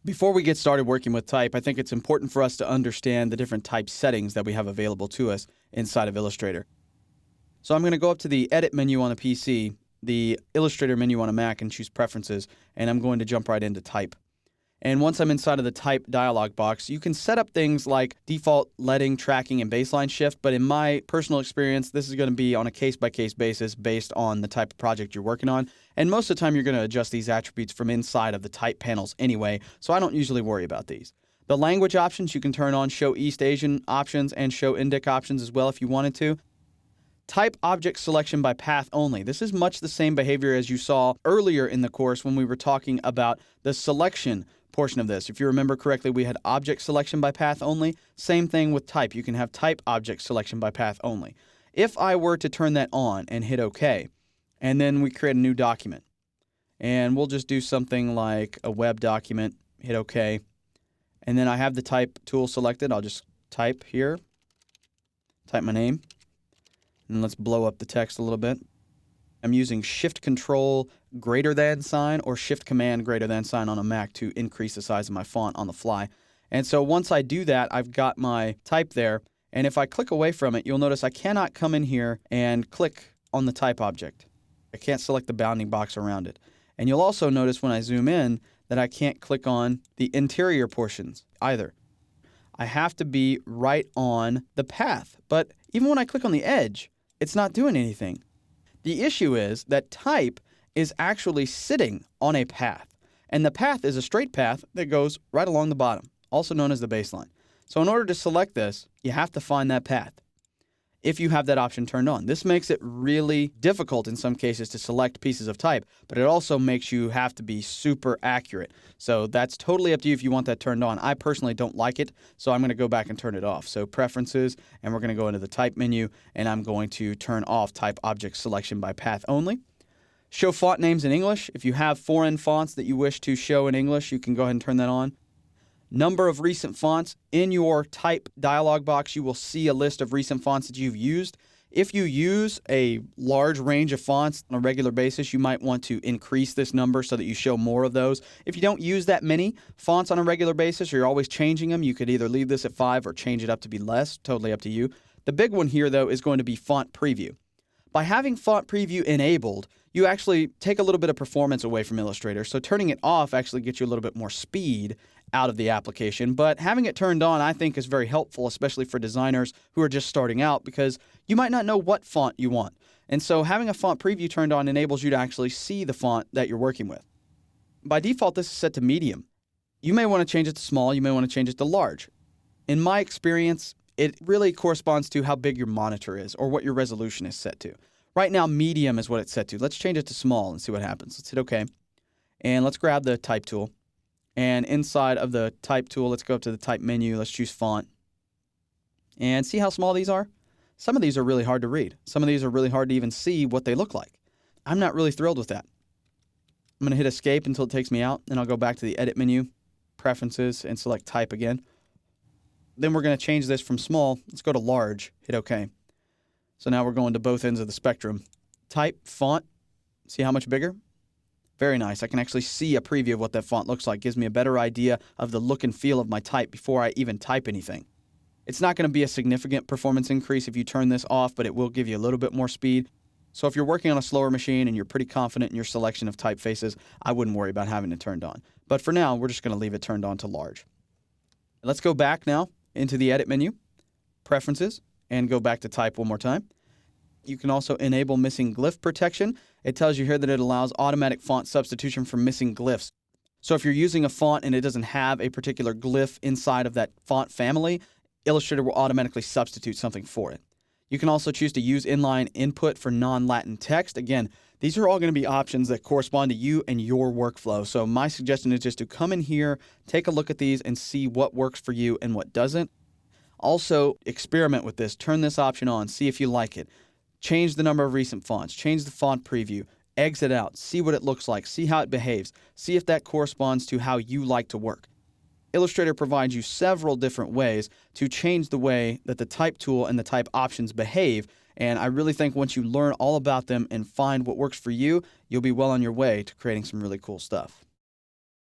Before we get started working with type, I think it's important for us to understand the different type settings that we have available to us inside of Illustrator. So I'm going to go up to the Edit menu on a PC, the Illustrator menu on a Mac, and choose Preferences, and I'm going to jump right into Type. And once I'm inside of the Type dialog box, you can set up things like default leading, tracking, and baseline shift, but in my personal experience, this is going to be on a case-by-case basis based on the type of project you're working on. And most of the time, you're going to adjust these attributes from inside of the Type panels anyway, so I don't usually worry about these. The language options, you can turn on Show East Asian options and Show Indic options as well if you wanted to. Type object selection by path only. This is much the same behavior as you saw earlier in the course when we were talking about the selection portion of this. If you remember correctly, we had object selection by path only. Same thing with type. You can have type object selection by path only. If I were to turn that on and hit OK, and then we create a new document, and we'll just do something like a web document, hit OK, and then I have the type tool selected. I'll just type here, type my name, and let's blow up the text a little bit. I'm using Shift-Control greater than sign or Shift-Command greater than sign on a Mac to increase the size of my font on the fly. And so once I do that, I've got my type there. And if I click away from it, you'll notice I cannot come in here and click on the type object. I can't select the bounding box around it. And you'll also notice when I zoom in that I can't click on the interior portions either. I have to be right on the path. But even when I click on the edge, it's not doing anything. The issue is that type is actually sitting on a path, and the path is a straight path that goes right along the bottom, also known as the baseline. So in order to select this, you have to find that path if you have that option turned on. This makes it really difficult in some cases to select pieces of type, but it also makes you have to be super accurate. So that's totally up to you if you want that turned on. I personally don't like it, so I'm going to go back and turn it off. So Preferences, and we're going to go into the Type menu, and I'm going to turn off Type Object Selection by Path Only. Show font names in English. If you have foreign fonts that you wish to show in English, you can go ahead and turn that on. Number of recent fonts. In your type dialog box, you will see a list of recent fonts that you've used. If you use a large range of fonts on a regular basis, you might want to increase this number so that you show more of those. If you don't use that many fonts on a regular basis or you're always changing them, you could either leave this at 5 or change it up to be less. Totally up to you. The big one here, though, is going to be font preview. By having font preview enabled, you actually take a little bit of performance away from Illustrator. So turning it off actually gets you a little bit more speed out of the application. But having it turned on, I think, is very helpful, especially for designers who are just starting out, because you might not know what font you want. And so having a font preview turned on enables you to actually see the font that you're working with. By default, this is set to medium. You may want to change it to small. You may want to change it to large. In my experience, it really corresponds to how big your monitor is or what your resolution is set to. Right now, medium is what it's set to. Let's change it to small and see what happens. Let's hit OK. And let's grab the Type tool. And inside of the Type tool, let's go up to the Type menu. Let's choose Font. And see how small these are? Some of these are really hard to read. Some of these are really hard to even see what they look like. I'm not really thrilled with that. I'm going to hit Escape until it takes me out. Then I'll go back to the Edit menu, Preferences, and select Type again. Then we're going to change this from small. Let's go to large. Hit OK. So now we're going to both ends of the spectrum. Type, font. See how much bigger? Very nice. I can actually see a preview of what that font looks like. Gives me a better idea of the look and feel of my type before I even type anything. It's not going to be a significant performance increase if you turn this off, but it will give you a little bit more speed. So if you're working on a slower machine and you're pretty confident in your selection of typefaces, I wouldn't worry about having it turned on. But for now, we're just going to leave it turned on to large. Let's go back now into the Edit menu, Preferences, and go back to Type one more time. You can also enable missing glyph protection. It tells you here that it allows automatic font substitution for missing glyphs. So if you're using a font and it doesn't have a particular glyph inside of that font family, Illustrator will automatically substitute something for it. You can also choose to use inline input for non-Latin text. Again, these are all going to be options that correspond to you and your workflow. So my suggestion is just to come in here, take a look at these, and see what works for you and what doesn't. Also, experiment with this. Turn this option on. See if you like it. Change the number of recent fonts. Change the font preview. Exit out. See what it looks like. See how it behaves. See if that corresponds to how you like to work. Illustrator provides you several different ways to change the way that the Type tool and the Type options behave. And I really think once you learn all about them and find what works for you, you'll be well on your way to creating some really cool stuff.